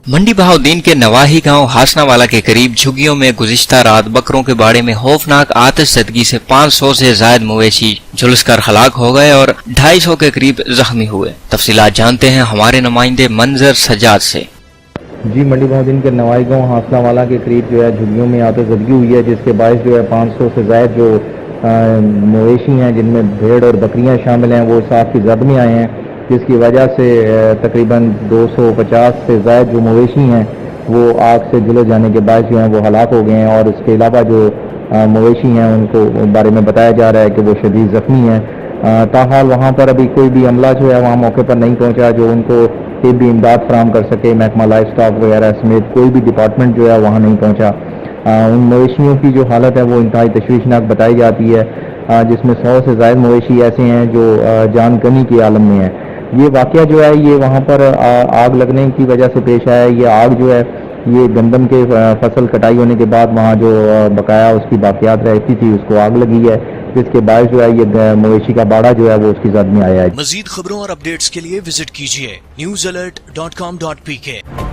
मंडी बहाउद्दीन के नवाही गांव हासनावाला के करीब झुग्गियों में गुज़िश्ता रात बकरों के बाड़े में खौफनाक आतिशज़दगी से 500 से ज़ायद मवेशी झुलसकर हलाक हो गए और 250 के करीब जख्मी हुए। तफसीलात जानते हैं हमारे नुमाइंदे मंजर सज्जाद से। जी, मंडी बहाउद्दीन के नवाही गांव हासनावाला के करीब जो है झुग्गियों में आतिशज़दगी हुई है, जिसके बायस जो है 500 से ज़ायद जो मवेशी हैं, जिनमें भेड़ और बकरियां शामिल हैं, वो साथ की जद में आए हैं, जिसकी वजह से तकरीबन 250 से ज़ायद जो मवेशी हैं वो आग से झुलस जाने के बाद जो हैं वो हलाक हो गए हैं। और इसके अलावा जो मवेशी हैं उनको बारे में बताया जा रहा है कि वो शदीद ज़ख्मी हैं। ताहाल वहाँ पर अभी कोई भी अमला जो है वहाँ मौके पर नहीं पहुँचा जो उनको भी इमदाद फराम कर सके। महकमा लाइफ स्टॉक वगैरह समेत कोई भी डिपार्टमेंट जो है वहाँ नहीं पहुँचा। उन मवेशियों की जो हालत है वो इंतहाई तशवीशनाक बताई जाती है, जिसमें 100 से ज़ायद मवेशी ऐसे हैं जो जान कमी के आलम में हैं। ये वाक़या जो है ये वहाँ पर आग लगने की वजह से पेश आया है। ये आग जो है ये गंदम के फसल कटाई होने के बाद वहाँ जो बकाया उसकी बाकियात रहती थी उसको आग लगी है, जिसके बाद जो है ये मवेशी का बाड़ा जो है वो उसकी जद में आया है। मज़ीद खबरों और अपडेट्स के लिए विजिट कीजिए newsalert.com.pk।